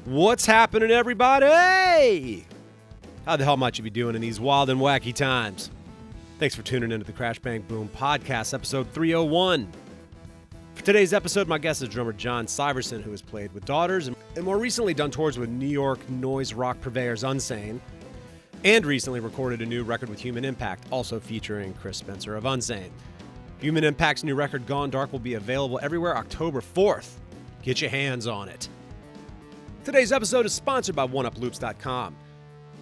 What's happening, everybody? How the hell might you be doing in these wild and wacky times? Thanks for tuning into the Crash Bang Boom podcast, episode 301. For today's episode, my guest is drummer John Syverson, who has played with Daughters and more recently done tours with New York noise rock purveyors Unsane, and recently recorded a new record with Human Impact, also featuring Chris Spencer of Unsane. Human Impact's new record, Gone Dark, will be available everywhere October 4th. Get your hands on it. Today's episode is sponsored by oneuploops.com.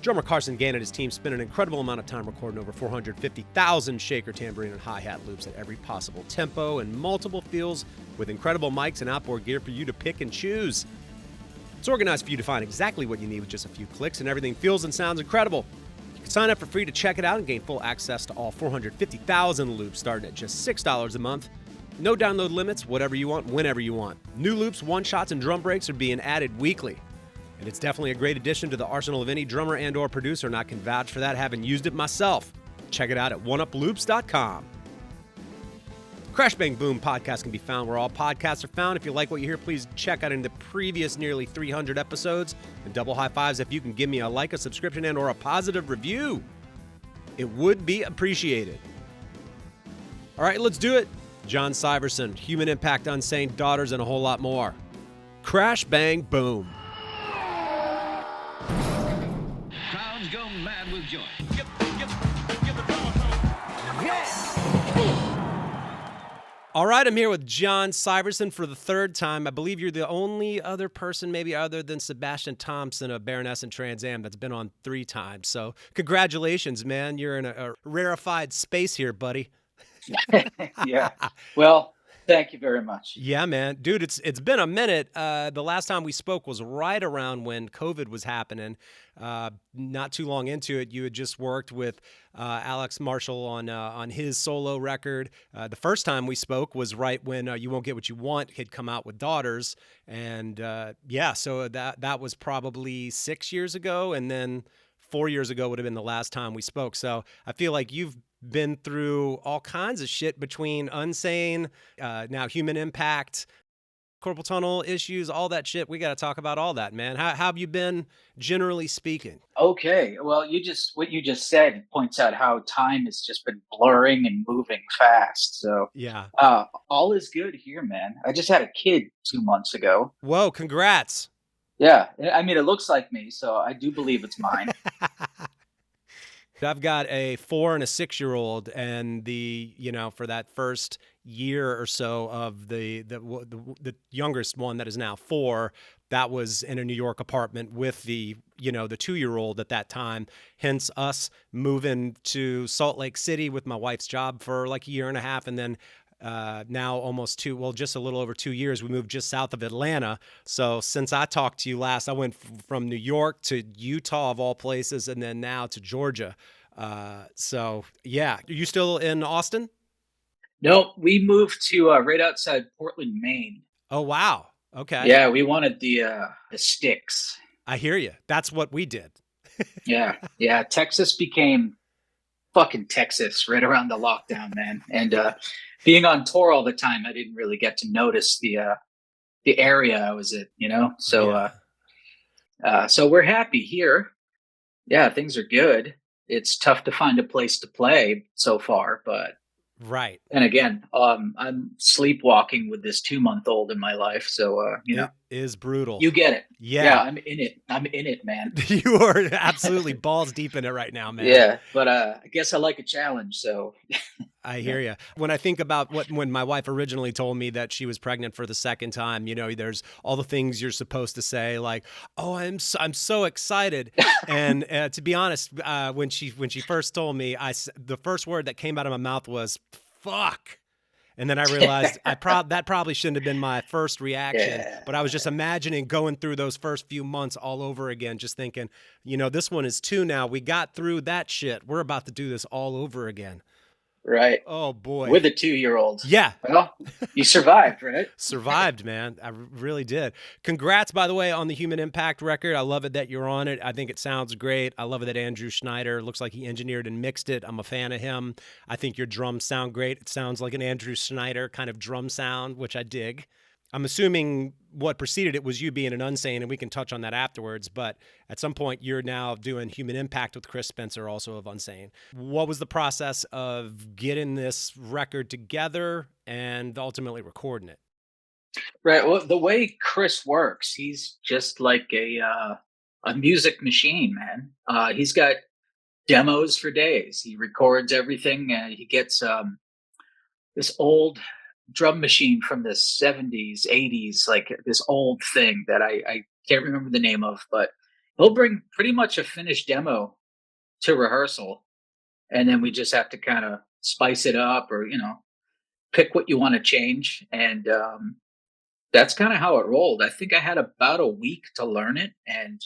Drummer Carson Gann and his team spent an incredible amount of time recording over 450,000 shaker, tambourine, and hi-hat loops at every possible tempo and multiple feels with incredible mics and outboard gear for you to pick and choose. It's organized for you to find exactly what you need with just a few clicks, and everything feels and sounds incredible. You can sign up for free to check it out and gain full access to all 450,000 loops starting at just $6 a month. No download limits, whatever you want, whenever you want. New loops, one-shots, and drum breaks are being added weekly. And it's definitely a great addition to the arsenal of any drummer and or producer, and I can vouch for that, having used it myself. Check it out at oneuploops.com. Crash Bang Boom podcast can be found where all podcasts are found. If you like what you hear, please check out in the previous nearly 300 episodes. And double high fives if you can give me a like, a subscription, and or a positive review. It would be appreciated. All right, let's do it. John Syverson, Human Impact, Unsane, Daughters, and a whole lot more. Crash Bang Boom. Crowds go mad with joy. All right, I'm here with John Syverson for the third time. I believe you're the only other person, maybe other than Sebastian Thompson of Baroness and Trans Am, that's been on 3 times. So congratulations, man. You're in a rarefied space here, buddy. Yeah. Well, thank you very much. Yeah, man. Dude, it's been a minute. The last time we spoke was right around when COVID was happening. Not too long into it, you had just worked with Alex Marshall on his solo record. The first time we spoke was right when You Won't Get What You Want had come out with Daughters. And so that was probably 6 years ago. And then 4 years ago would have been the last time we spoke. So I feel like you've been through all kinds of shit between Unsane, now Human Impact, carpal tunnel issues, all that shit. We got to talk about all that, man. How have you been, generally speaking? Okay. Well, what you just said points out how time has just been blurring and moving fast. So Yeah. all is good here, man. I just had a kid 2 months ago. Whoa, congrats. Yeah. I mean, it looks like me, so I do believe it's mine. I've got a 4 and a 6-year-old, and for that first year or so of the youngest one that is now 4, that was in a New York apartment with the 2-year-old at that time. Hence us moving to Salt Lake City with my wife's job for like a year and a half, and then now almost just a little over 2 years, we moved just south of Atlanta. So since I talked to you last, I went from New York to Utah of all places, and then now to Georgia. So yeah, are you still in Austin? No, we moved to right outside Portland, Maine. Oh, wow. Okay. Yeah, we wanted the sticks. I hear you. That's what we did. Yeah. Texas became fucking Texas right around the lockdown, man. And being on tour all the time, I didn't really get to notice the area I was in, So so we're happy here. Yeah, things are good. It's tough to find a place to play so far, but right. And again, I'm sleepwalking with this 2-month-old in my life, so it is brutal. You get it. Yeah, I'm in it, man. You are absolutely balls deep in it right now, man. Yeah, but I guess I like a challenge, so. I hear you. When I think about when my wife originally told me that she was pregnant for the second time, there's all the things you're supposed to say, like, "Oh, I'm so excited," and to be honest, when she first told me, the first word that came out of my mouth was "fuck." And then I realized that probably shouldn't have been my first reaction, but I was just imagining going through those first few months all over again, just thinking, this one is 2 now. We got through that shit. We're about to do this all over again. Right. Oh, boy. With a 2-year-old. Yeah. Well, you survived, right? Survived, man. I really did. Congrats, by the way, on the Human Impact record. I love it that you're on it. I think it sounds great. I love it that Andrew Schneider looks like he engineered and mixed it. I'm a fan of him. I think your drums sound great. It sounds like an Andrew Schneider kind of drum sound, which I dig. I'm assuming what preceded it was you being an Unsane, and we can touch on that afterwards. But at some point, you're now doing Human Impact with Chris Spencer, also of Unsane. What was the process of getting this record together and ultimately recording it? Right. Well, the way Chris works, he's just like a music machine, man. He's got demos for days. He records everything, and he gets this old drum machine from the 70s, 80s, like this old thing that I can't remember the name of, but he'll bring pretty much a finished demo to rehearsal. And then we just have to kind of spice it up or, pick what you want to change. And that's kind of how it rolled. I think I had about a week to learn it and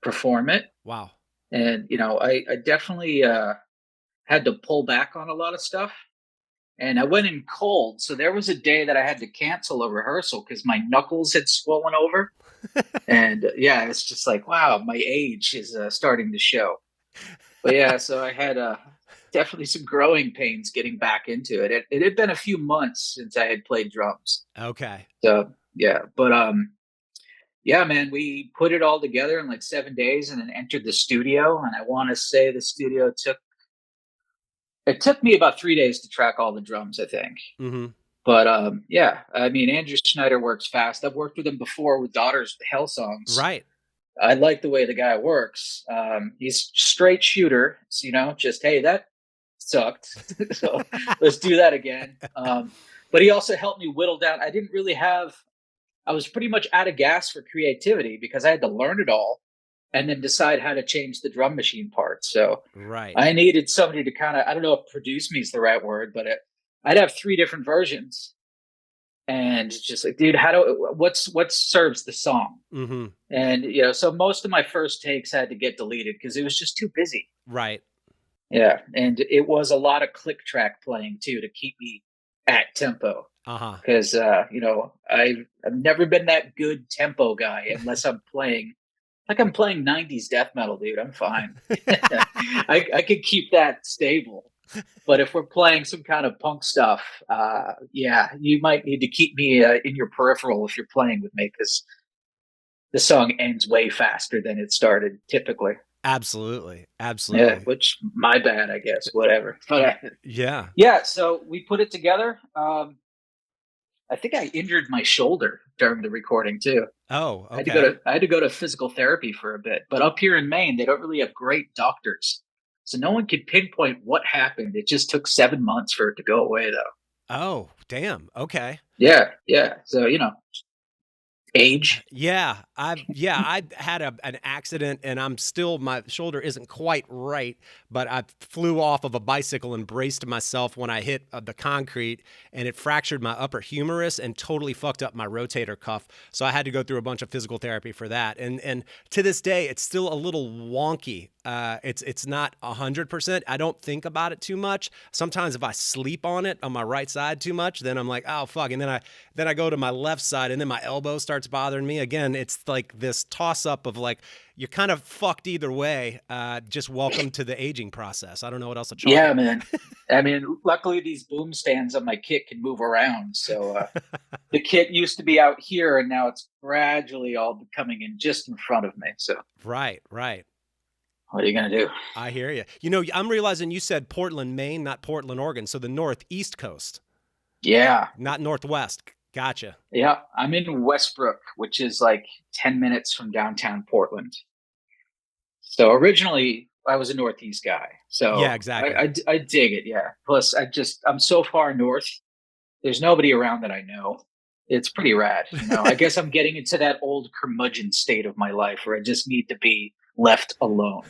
perform it. Wow. And, I definitely had to pull back on a lot of stuff. And I went in cold. So there was a day that I had to cancel a rehearsal because my knuckles had swollen over. And yeah, it's just like, wow, my age is starting to show. But yeah, so I had definitely some growing pains getting back into it. It had been a few months since I had played drums. Okay. So yeah, but yeah, man, we put it all together in like 7 days and then entered the studio. And I want to say the studio took me about 3 days to track all the drums, I think. Mm-hmm. But yeah, I mean, Andrew Schneider works fast. I've worked with him before with Daughters of Hell songs. Right. I like the way the guy works. He's straight shooter. So, just, hey, that sucked. So let's do that again. But he also helped me whittle down. I was pretty much out of gas for creativity because I had to learn it all and then decide how to change the drum machine part. So right. I needed somebody to kind of, I don't know if produce me is the right word, but I'd have 3 different versions. And just like, dude, what serves the song? Mm-hmm. And, so most of my first takes had to get deleted because it was just too busy. Right. Yeah. And it was a lot of click track playing too, to keep me at tempo. Uh-huh. Because, I've never been that good tempo guy unless I'm playing 90s death metal, dude. I'm fine. I could keep that stable. But if we're playing some kind of punk stuff, yeah, you might need to keep me in your peripheral if you're playing with me, because the song ends way faster than it started typically. Absolutely. Yeah, which my bad, I guess. Whatever. But yeah. So we put it together. I think I injured my shoulder during the recording too. Oh, okay. I had to go to physical therapy for a bit. But up here in Maine, they don't really have great doctors. So no one could pinpoint what happened. It just took 7 months for it to go away, though. Oh, damn. Okay. Yeah. So, age. Yeah, I had an accident, and my shoulder isn't quite right, but I flew off of a bicycle and braced myself when I hit the concrete, and it fractured my upper humerus and totally fucked up my rotator cuff. So I had to go through a bunch of physical therapy for that, and to this day, it's still a little wonky. It's not 100%. I don't think about it too much. Sometimes if I sleep on it on my right side too much, then I'm like, oh fuck, and then I go to my left side, and then my elbow starts bothering me again. It's like this toss up of like, you're kind of fucked either way. Just welcome to the aging process. I don't know what else to chalk. Yeah, man. I mean, luckily these boom stands on my kit can move around. So the kit used to be out here, and now it's gradually all coming in just in front of me. So right. What are you going to do? I hear you. I'm realizing you said Portland, Maine, not Portland, Oregon. So the northeast coast. Yeah. Not northwest. Gotcha. Yeah. I'm in Westbrook, which is like 10 minutes from downtown Portland. So originally I was a northeast guy. So yeah, exactly. I dig it. Yeah. Plus I'm so far north. There's nobody around that I know. It's pretty rad. I guess I'm getting into that old curmudgeon state of my life where I just need to be left alone.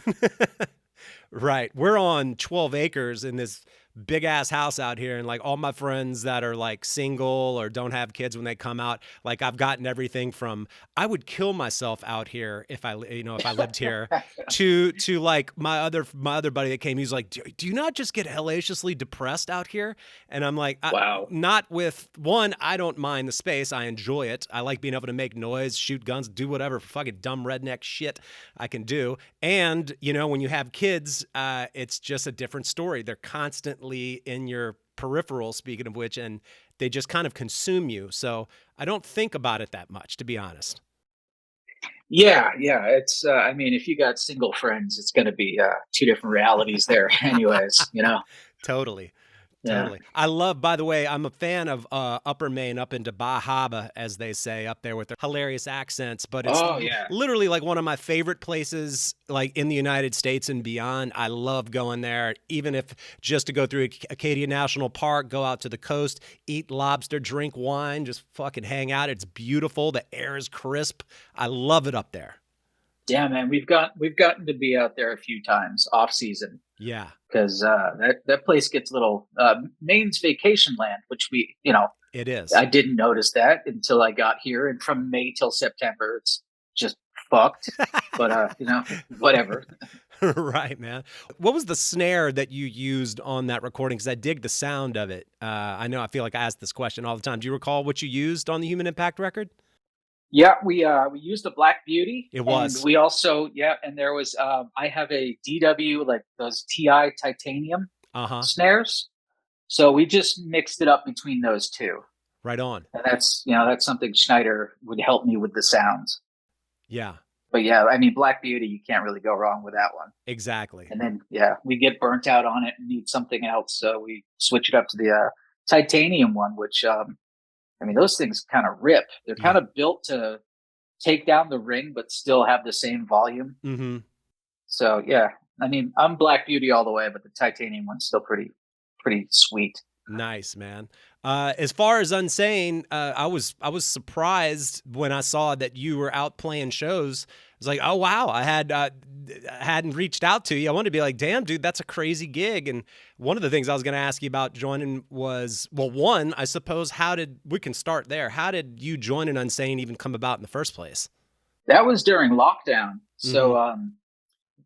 Right. We're on 12 acres in this big ass house out here, and like all my friends that are like single or don't have kids when they come out, like I've gotten everything from I would kill myself out here if I lived here to like my other buddy that came, he's like, do you not just get hellaciously depressed out here? And I'm like, wow. Not with one, I don't mind the space, I enjoy it, I like being able to make noise, shoot guns, do whatever fucking dumb redneck shit I can do. And when you have kids, it's just a different story. They're constantly in your peripheral, speaking of which, and they just kind of consume you. So I don't think about it that much, to be honest. Yeah, yeah. It's I mean, if you got single friends, it's going to be two different realities there, anyways. Totally. Yeah. Totally. I love, by the way, I'm a fan of Upper Maine, up into Bahaba, as they say, up there with their hilarious accents. But it's Oh yeah. literally like one of my favorite places, like in the United States and beyond. I love going there, even if just to go through Acadia National Park, go out to the coast, eat lobster, drink wine, just fucking hang out. It's beautiful. The air is crisp. I love it up there. Yeah, man. We've gotten to be out there a few times off season Yeah, because that place gets a little Maine's vacation land, which it is. I didn't notice that until I got here, and from May till September, it's just fucked. But whatever. Right, man. What was the snare that you used on that recording? Because I dig the sound of it. I know I feel like I ask this question all the time. Do you recall what you used on the Human Impact record? Yeah, we used the Black Beauty, It and was. we also and there was I have a DW, like those TI titanium Uh-huh. snares, so we just mixed it up between those two, Right on. and that's something Schneider would help me with the sounds. Yeah, But yeah, I mean Black Beauty, you can't really go wrong with that one. exactly. And then we get burnt out on it and need something else, so we switch it up to the titanium one, which I mean those things kind of rip. They're kind Yeah. of built to take down the ring but still have the same volume. Mm-hmm. So yeah, I mean I'm Black Beauty all the way, but the titanium one's still pretty sweet. Nice, man. As far as Unsane, I was surprised when I saw that you were out playing shows. I was like, oh wow, hadn't reached out to you. I wanted to be like, damn, dude, that's a crazy gig. And one of the things I was going to ask you about joining was, well, one, I suppose, we can start there. How did you join an Unsane even come about in the first place? That was during lockdown. Mm-hmm. So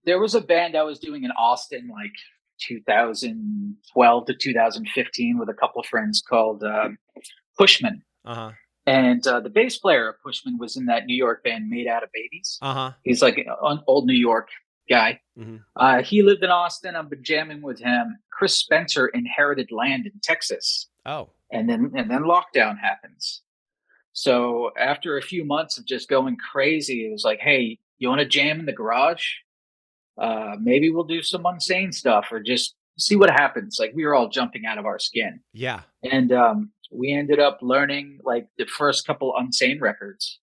there was a band I was doing in Austin like 2012 to 2015 with a couple of friends called Pushman. Uh-huh. And the bass player of Pushman was in that New York band Made Out of Babies. Uh-huh. He's like an old New York guy. Mm-hmm. He lived in Austin. I've been jamming with him. Chris Spencer inherited land in Texas, Oh. and then lockdown happens. So after a few months of just going crazy, it was like, hey, you want to jam in the garage? Maybe we'll do some Unsane stuff or just see what happens. Like we were all jumping out of our skin. Yeah. And we ended up learning like the first couple Unsane records.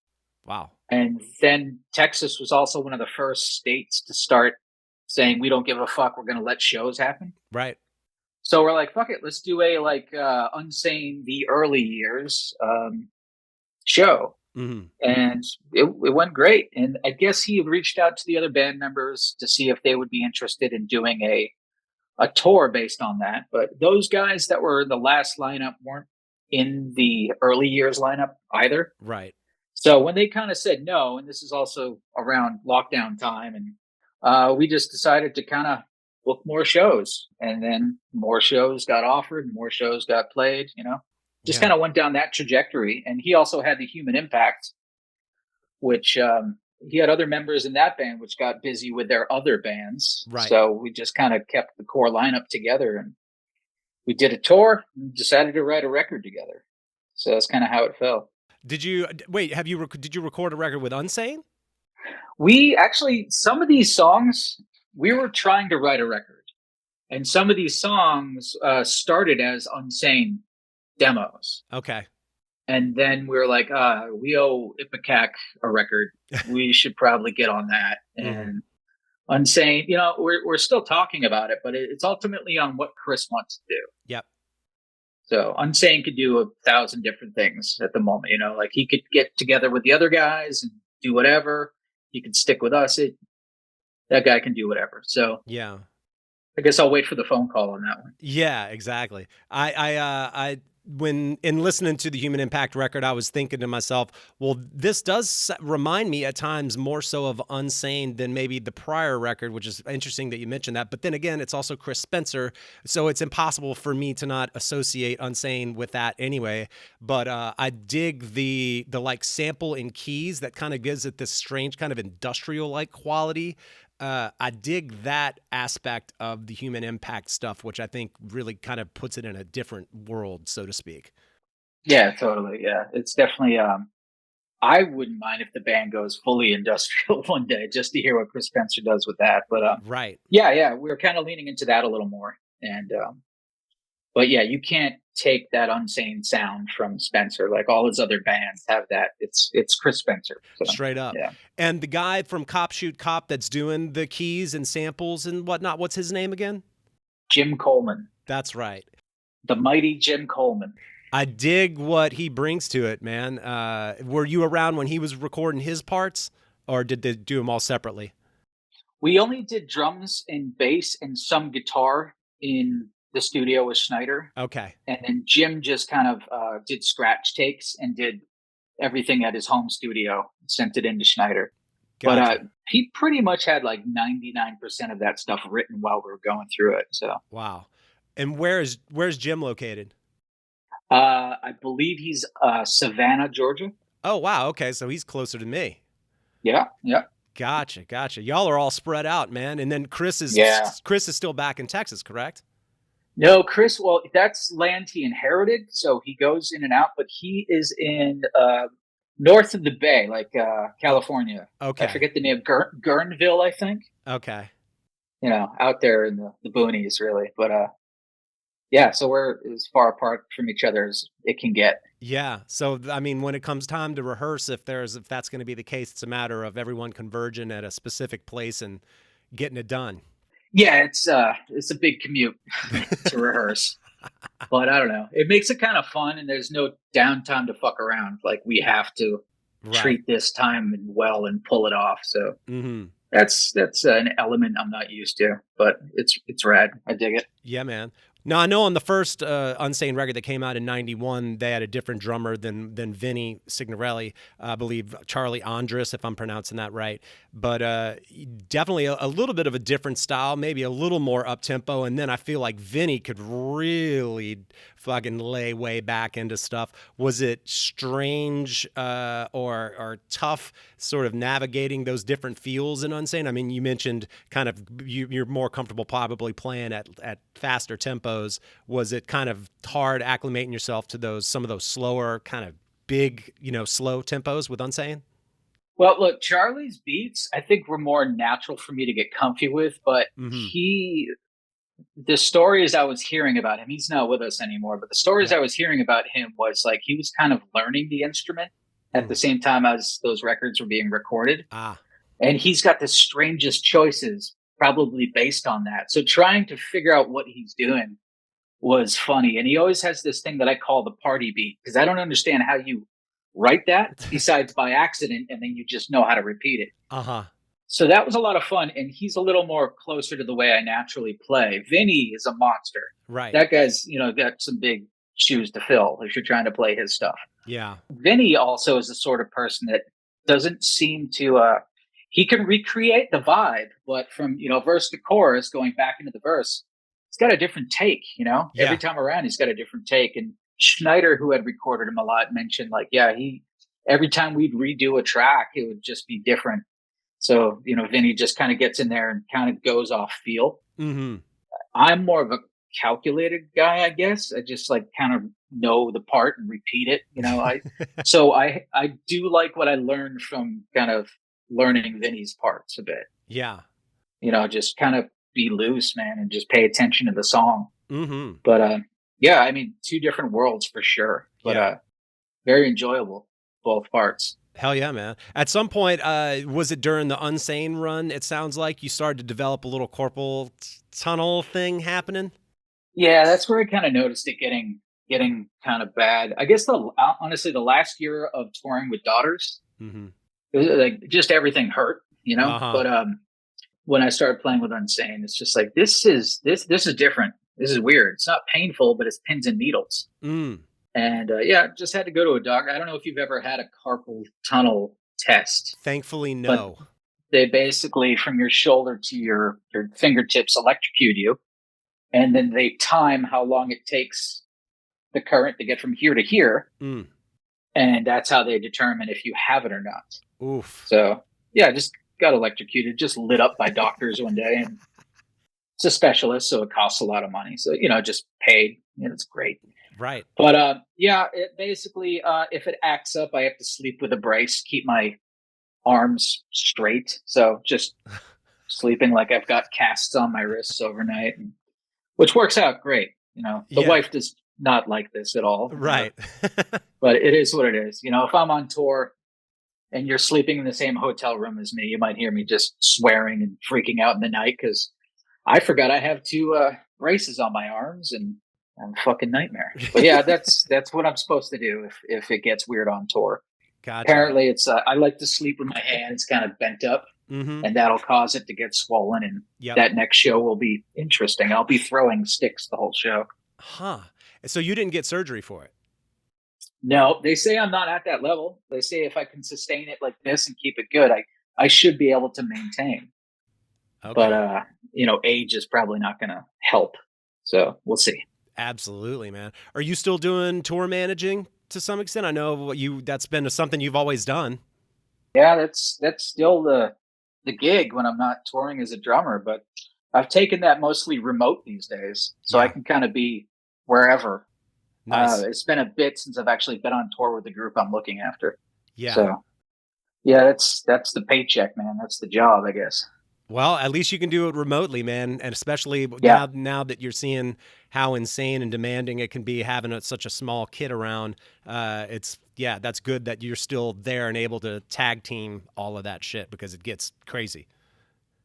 Wow. And then Texas was also one of the first states to start saying, we don't give a fuck. We're going to let shows happen. Right. So we're like, fuck it. Let's do a Unsane the early years show. Mm-hmm. And it went great. And I guess he had reached out to the other band members to see if they would be interested in doing a tour based on that. But those guys that were the last lineup weren't in the early years lineup either. Right. So when they kind of said no, and this is also around lockdown time, and we just decided to kind of book more shows. And then more shows got offered, more shows got played, just Yeah. kind of went down that trajectory. And he also had the Human Impact, which he had other members in that band, which got busy with their other bands. Right. So we just kind of kept the core lineup together, and we did a tour and decided to write a record together. So that's kind of how it fell. Did you wait? Did you record a record with Unsane? We actually, some of these songs, we were trying to write a record, and some of these songs started as Unsane demos. Okay. And then we were like, we owe Ipecac a record. We should probably get on that. And Unsane, we're still talking about it, but it's ultimately on what Chris wants to do. Yep. So Unsane could do 1,000 different things at the moment. Like he could get together with the other guys and do whatever. He could stick with us. That guy can do whatever. So Yeah. I guess I'll wait for the phone call on that one. Yeah, exactly. I when in listening to the Human Impact record, I was thinking to myself, well, this does remind me at times more so of Unsane than maybe the prior record, which is interesting that you mentioned that. But then again, it's also Chris Spencer, so it's impossible for me to not associate Unsane with that anyway. But I dig the like sample in keys that kind of gives it this strange kind of industrial like quality. I dig that aspect of the Human Impact stuff, which I think really kind of puts it in a different world, so to speak. Yeah, totally. Yeah, it's definitely. I wouldn't mind if the band goes fully industrial one day, just to hear what Chris Spencer does with that. But Right. yeah, we are kind of leaning into that a little more. And but yeah, you can't take that Unsane sound from Spencer. Like all his other bands have that. It's Chris Spencer. So Straight up. yeah, And the guy from Cop Shoot Cop that's doing the keys and samples and whatnot, what's his name again? Jim Coleman, That's right. the mighty Jim Coleman. I dig what he brings to it, man. Were you around when he was recording his parts, or did they do them all separately? We only did drums and bass and some guitar in the studio with Schneider. Okay. And then Jim just kind of did scratch takes and did everything at his home studio, sent it into Schneider. But Gotcha. he pretty much had like 99% of that stuff written while we were going through it. So Wow. And where's Jim located? I believe he's Savannah, Georgia. Oh, wow. Okay. So he's closer to me. Yeah, yeah. Gotcha. Y'all are all spread out, man. And then Chris is still back in Texas, correct? No, Chris, well, that's land he inherited. So he goes in and out, but he is in north of the Bay, like California. Okay. I forget the name, Guerneville, I think. Okay. Out there in the boonies, really. But yeah, so we're as far apart from each other as it can get. Yeah. So, I mean, when it comes time to rehearse, if that's going to be the case, it's a matter of everyone converging at a specific place and getting it done. Yeah, it's a big commute to rehearse. But I don't know. It makes it kind of fun, and there's no downtime to fuck around. Like we have to treat this time well and pull it off. So that's an element I'm not used to, but it's rad. I dig it. Yeah, man. Now, I know on the first Unsane record that came out in '91, they had a different drummer than Vinny Signorelli. I believe Charlie Andrus, if I'm pronouncing that right. But definitely a little bit of a different style, maybe a little more up-tempo. And then I feel like Vinny could really fucking lay way back into stuff. Was it strange or tough sort of navigating those different feels in Unsane? I mean, you mentioned kind of you're more comfortable probably playing at faster tempos. Was it kind of hard acclimating yourself to some of those slower kind of big, slow tempos with Unsane? Well, look, Charlie's beats I think were more natural for me to get comfy with, but the stories I was hearing about him, he's not with us anymore, but the stories I was hearing about him was like he was kind of learning the instrument at the same time as those records were being recorded. And he's got the strangest choices probably based on that. So trying to figure out what he's doing was funny. And he always has this thing that I call the party beat, because I don't understand how you write that besides by accident, and then you just know how to repeat it. So that was a lot of fun, and he's a little more closer to the way I naturally play. Vinny is a monster. Right. That guy's, got some big shoes to fill if you're trying to play his stuff. Yeah. Vinny also is the sort of person that doesn't seem to he can recreate the vibe, but from, verse to chorus, going back into the verse, he's got a different take, every time around, he's got a different take. And Schneider, who had recorded him a lot, mentioned like, every time we'd redo a track, it would just be different. So, Vinny just kind of gets in there and kind of goes off feel. I'm more of a calculated guy, I guess. I just like kind of know the part and repeat it, so I do like what I learned from kind of learning Vinny's parts a bit. Yeah. Just kind of be loose, man, and just pay attention to the song. But I mean, two different worlds for sure, but very enjoyable, both parts. Hell yeah, man. At some point, was it during the Unsane run, it sounds like you started to develop a little carpal tunnel thing happening? Yeah, that's where I kind of noticed it getting kind of bad. I guess honestly, the last year of touring with Daughters, it was like just everything hurt, But when I started playing with Unsane, it's just like this is different. This is weird. It's not painful, but it's pins and needles. And just had to go to a doctor. I don't know if you've ever had a carpal tunnel test. Thankfully, no. They basically, from your shoulder to your fingertips, electrocute you. And then they time how long it takes the current to get from here to here. And that's how they determine if you have it or not. Oof. So, just got electrocuted, just lit up by doctors one day. And it's a specialist, so it costs a lot of money. So, just paid. It's great. Right. But yeah, it basically, if it acts up, I have to sleep with a brace, keep my arms straight. So just sleeping like I've got casts on my wrists overnight, which works out great. The Yeah. wife does not like this at all. Right. But it is what it is. If I'm on tour and you're sleeping in the same hotel room as me, you might hear me just swearing and freaking out in the night because I forgot I have two braces on my arms and I'm a fucking nightmare. But yeah, that's what I'm supposed to do if it gets weird on tour. Gotcha. Apparently, it's I like to sleep with my hands kind of bent up, Mm-hmm. and that'll cause it to get swollen. And Yep. that next show will be interesting. I'll be throwing sticks the whole show. Huh. So you didn't get surgery for it? No, they say I'm not at that level. They say if I can sustain it like this and keep it good, I should be able to maintain. Okay. But age is probably not going to help. So we'll see. Absolutely, man. Are you still doing tour managing to some extent? I know that's been something you've always done. Yeah, that's still the gig when I'm not touring as a drummer, but I've taken that mostly remote these days, so I can kind of be wherever. Nice. It's been a bit since I've actually been on tour with the group I'm looking after. Yeah. So yeah, that's the paycheck, man. That's the job, I guess. Well, at least you can do it remotely, man, and especially now that you're seeing how insane and demanding it can be having such a small kid around. That's good that you're still there and able to tag team all of that shit because it gets crazy.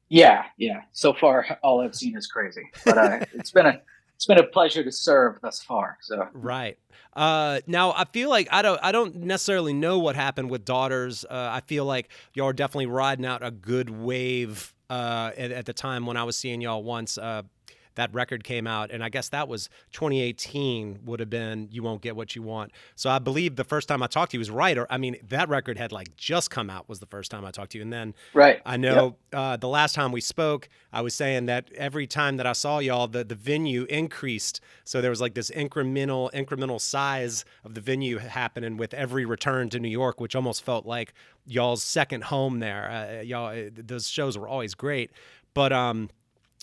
Yeah. So far, all I've seen is crazy, but it's been a pleasure to serve thus far. So right. Now I feel like I don't necessarily know what happened with Daughters. I feel like y'all are definitely riding out a good wave. At the time when I was seeing y'all once, that record came out, and I guess that was 2018 would have been You Won't Get What You Want. So I believe the first time I talked to you was right. That record had just come out was the first time I talked to you. And then right. I know the last time we spoke, I was saying that every time that I saw y'all, the venue increased. So there was this incremental size of the venue happening with every return to New York, which almost felt like y'all's second home there. Those shows were always great. But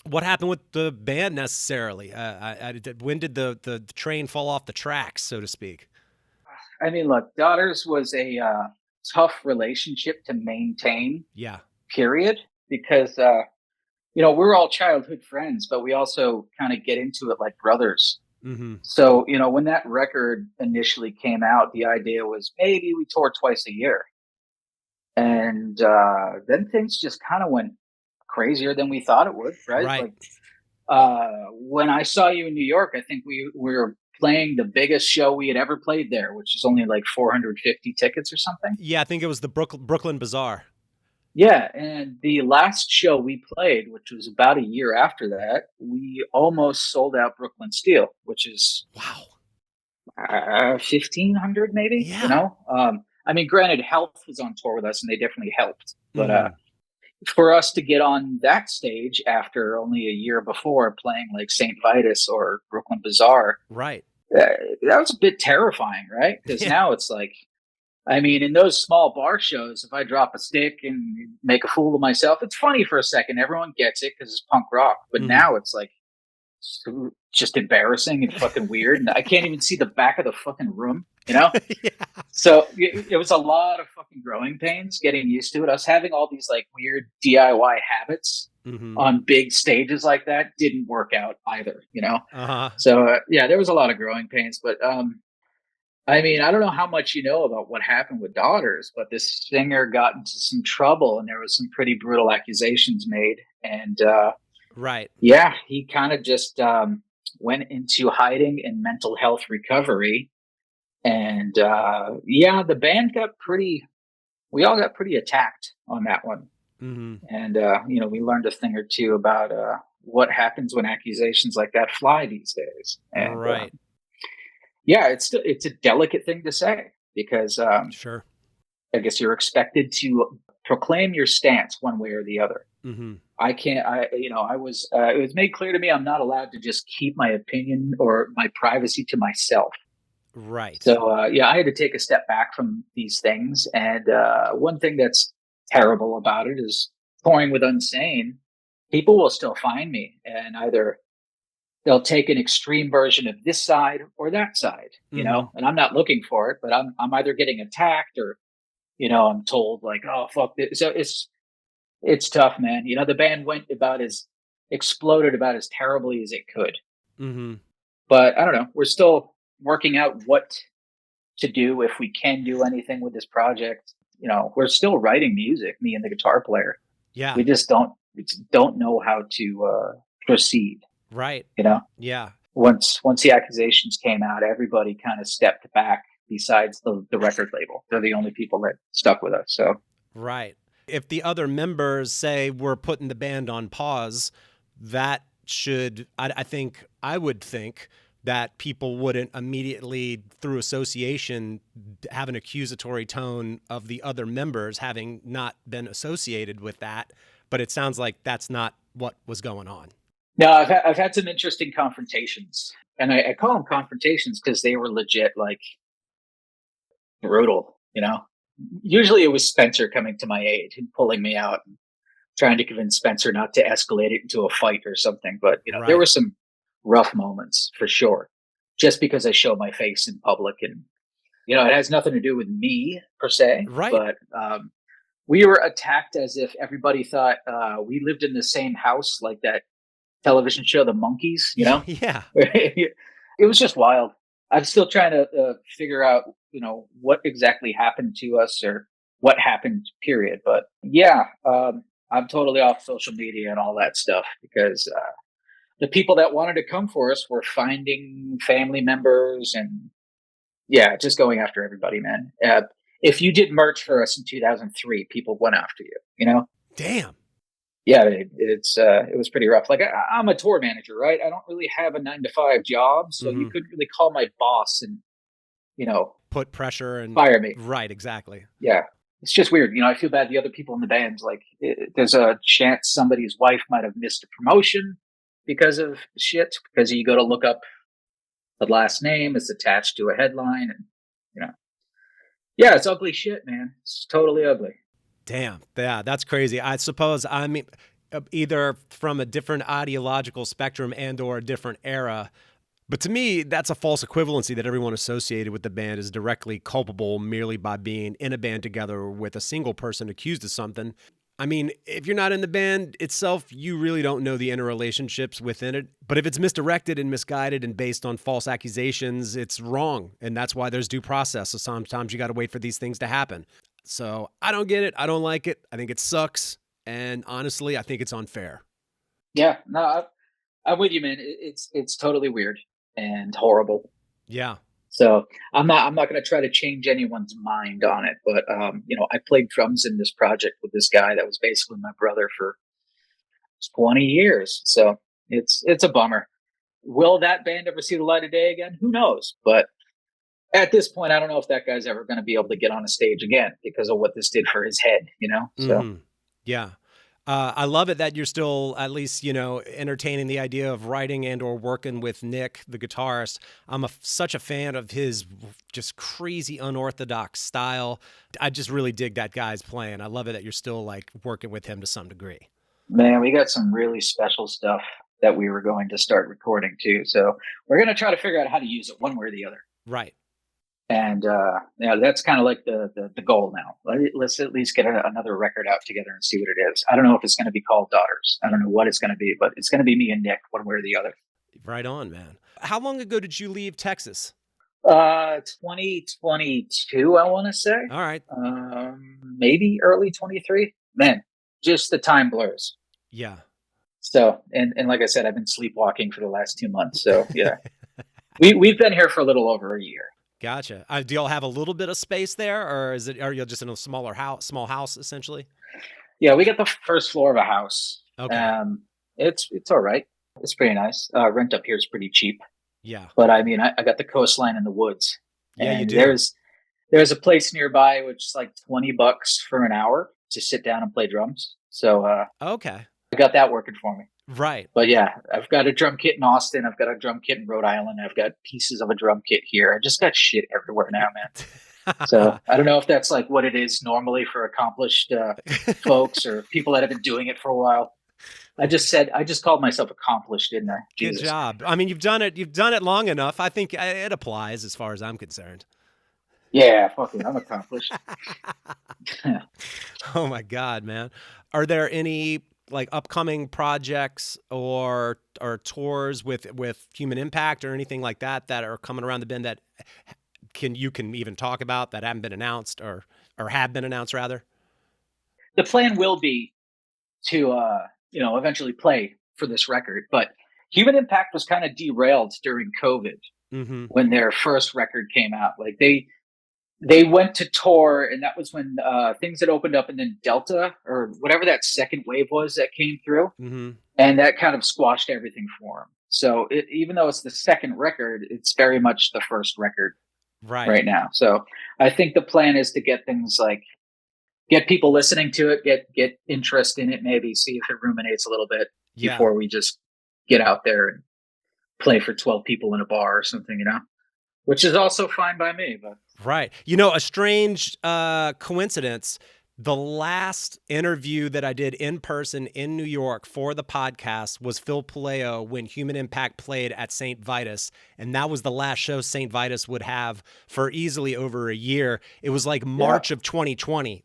what happened with the band necessarily? When did the train fall off the tracks, so to speak? I mean, look, Daughters was a tough relationship to maintain. Yeah. Period. Because we're all childhood friends, but we also kind of get into it like brothers. Mm-hmm. So when that record initially came out, the idea was maybe we tour twice a year, and then things just kind of went crazier than we thought it would, right? Right. When I saw you in New York, I think we were playing the biggest show we had ever played there, which is only 450 tickets or something. Yeah, I think it was the Brooklyn Bazaar. Yeah, and the last show we played, which was about a year after that, we almost sold out Brooklyn Steel, which is 1,500 maybe. Yeah. Granted, Health was on tour with us, and they definitely helped, but for us to get on that stage after only a year before playing St. Vitus or Brooklyn Bazaar, right, that was a bit terrifying, right? Because now it's in those small bar shows, if I drop a stick and make a fool of myself, it's funny for a second. Everyone gets it because it's punk rock. But now it's just embarrassing and fucking weird. And I can't even see the back of the fucking room, Yeah. So it was a lot of fucking growing pains getting used to it. Us having all these weird DIY habits on big stages like that didn't work out either, Uh-huh. So there was a lot of growing pains. But I don't know how much you know about what happened with Daughters, but this singer got into some trouble and there was some pretty brutal accusations made. And right. Yeah, he kind of just went into hiding and mental health recovery. And the band we all got pretty attacked on that one. Mm-hmm. And, we learned a thing or two about what happens when accusations like that fly these days. And, right. It's a delicate thing to say because sure. I guess you're expected to proclaim your stance one way or the other. Mm-hmm. I can't. It was made clear to me I'm not allowed to just keep my opinion or my privacy to myself. Right. So I had to take a step back from these things. And one thing that's terrible about it is touring with Unsane. People will still find me and either they'll take an extreme version of this side or that side, and I'm not looking for it, but I'm either getting attacked or, I'm told like, oh, fuck this. So it's tough, man. The band went exploded about as terribly as it could. Mm-hmm. But I don't know. We're still working out what to do, if we can do anything with this project. We're still writing music, me and the guitar player. Yeah. We just don't know how to proceed. Right. Yeah. Once the accusations came out, everybody kind of stepped back besides the record label. They're the only people that stuck with us. So right. If the other members say we're putting the band on pause, that should, I would think that people wouldn't immediately, through association, have an accusatory tone of the other members having not been associated with that. But it sounds like that's not what was going on. No, I've had some interesting confrontations, and I call them confrontations because they were legit, like, brutal. Usually it was Spencer coming to my aid and pulling me out and trying to convince Spencer not to escalate it into a fight or something. But Right. There were some rough moments for sure, just because I show my face in public, and it has nothing to do with me per se. Right. But we were attacked as if everybody thought we lived in the same house, like that television show, The Monkeys. Yeah. It was just wild. I'm still trying to figure out, what exactly happened to us or what happened, period. But yeah, I'm totally off social media and all that stuff because the people that wanted to come for us were finding family members and just going after everybody, man. If you did merch for us in 2003, people went after you, Damn. Yeah, it was pretty rough. Like I'm a tour manager, right? I don't really have a 9-to-5 job, so you couldn't really call my boss and put pressure and fire me. Right, exactly. Yeah, it's just weird. I feel bad. The other people in the band's like, there's a chance somebody's wife might have missed a promotion because of shit. Because you go to look up the last name, it's attached to a headline, and yeah, it's ugly shit, man. It's totally ugly. Damn. Yeah, that's crazy. I suppose, either from a different ideological spectrum and or a different era. But to me, that's a false equivalency that everyone associated with the band is directly culpable merely by being in a band together with a single person accused of something. If you're not in the band itself, you really don't know the interrelationships within it. But if it's misdirected and misguided and based on false accusations, it's wrong. And that's why there's due process. So sometimes you got to wait for these things to happen. So I don't get it. I don't like it. I think it sucks. And honestly, I think it's unfair. Yeah, no, I'm with you, man. It's totally weird and horrible. Yeah. So I'm not going to try to change anyone's mind on it. But, I played drums in this project with this guy that was basically my brother for 20 years. So it's a bummer. Will that band ever see the light of day again? Who knows? But at this point, I don't know if that guy's ever going to be able to get on a stage again because of what this did for his head, So Yeah. I love it that you're still at least, entertaining the idea of writing and or working with Nick, the guitarist. I'm such a fan of his just crazy unorthodox style. I just really dig that guy's playing. I love it that you're still like working with him to some degree. Man, we got some really special stuff that we were going to start recording too. So we're going to try to figure out how to use it one way or the other. Right. And that's kind of like the goal now. Let's at least get another record out together and see what it is. I don't know if it's going to be called Daughters. I don't know what it's going to be, but it's going to be me and Nick one way or the other. Right on, man. How long ago did you leave Texas? 2022, I want to say. All right. Maybe early 23. Man, just the time blurs. Yeah. So, and like I said, I've been sleepwalking for the last 2 months. So yeah, we've been here for a little over a year. Gotcha. Do y'all have a little bit of space there, or are you just in a small house essentially? Yeah, we got the first floor of a house. Okay. It's all right. It's pretty nice. Rent up here is pretty cheap. Yeah. But I got the coastline in the woods. Yeah, and you do. There's a place nearby which is like $20 for an hour to sit down and play drums. So okay. I got that working for me. Right. But yeah, I've got a drum kit in Austin. I've got a drum kit in Rhode Island. I've got pieces of a drum kit here. I just got shit everywhere now, man. So I don't know if that's like what it is normally for accomplished folks or people that have been doing it for a while. I just called myself accomplished, didn't I? Good Jesus. job. I mean, you've done it long enough. I think it applies as far as I'm concerned. Yeah, fuck it, I'm accomplished. Oh my God, man. Are there any like upcoming projects or tours with Human Impact or anything like that that are coming around the bend that you can even talk about that haven't been announced or have been announced rather? The plan will be to eventually play for this record, but Human Impact was kind of derailed during COVID Mm-hmm. when their first record came out. Like they went to tour, and that was when things had opened up, and then Delta or whatever that second wave was that came through, Mm-hmm. and that kind of squashed everything for them. So even though it's the second record, it's very much the first record Right. right now. So I think the plan is to get things like get people listening to it, get interest in it, maybe see if it ruminates a little bit Yeah. before we just get out there and play for 12 people in a bar or something, which is also fine by me. But Right. You know, a strange coincidence. The last interview that I did in person in New York for the podcast was Phil Paleo when Human Impact played at St. Vitus. And that was the last show St. Vitus would have for easily over a year. It was like March of 2020.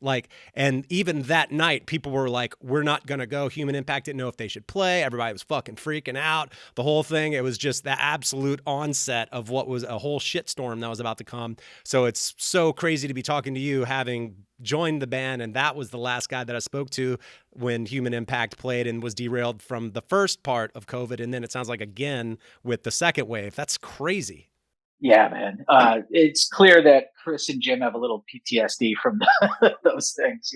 And even that night, people were like, we're not going to go. Human Impact didn't know if they should play. Everybody was fucking freaking out. The whole thing, it was just the absolute onset of what was a whole shitstorm that was about to come. So it's so crazy to be talking to you, having joined the band, and that was the last guy that I spoke to when Human Impact played and was derailed from the first part of COVID, and then it sounds like again with the second wave. That's crazy. Yeah, man. It's clear that Chris and Jim have a little PTSD from those things,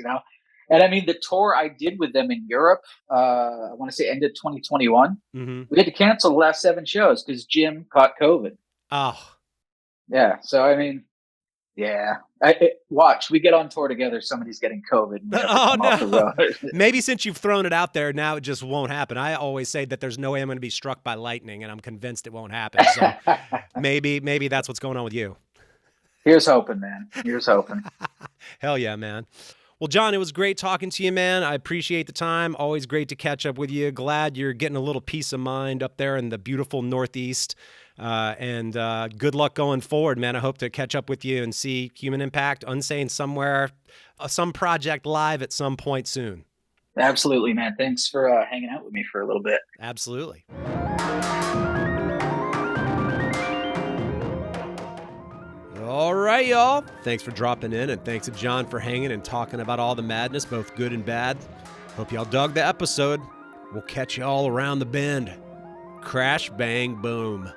And I mean, the tour I did with them in Europe, I want to say ended 2021. Mm-hmm. We had to cancel the last 7 shows because Jim caught COVID. Oh. Yeah. So, I mean, yeah. Watch, we get on tour together, somebody's getting COVID. And we have to come off the road. Maybe since you've thrown it out there, now it just won't happen. I always say that there's no way I'm going to be struck by lightning, and I'm convinced it won't happen. So maybe that's what's going on with you. Here's hoping, man. Here's hoping. Hell yeah, man. Well, John, it was great talking to you, man. I appreciate the time. Always great to catch up with you. Glad you're getting a little peace of mind up there in the beautiful Northeast. And good luck going forward, man. I hope to catch up with you and see Human Impact, Unsane somewhere, some project live at some point soon. Absolutely, man. Thanks for hanging out with me for a little bit. Absolutely. All right, y'all. Thanks for dropping in, and thanks to John for hanging and talking about all the madness, both good and bad. Hope y'all dug the episode. We'll catch y'all around the bend. Crash, bang, boom.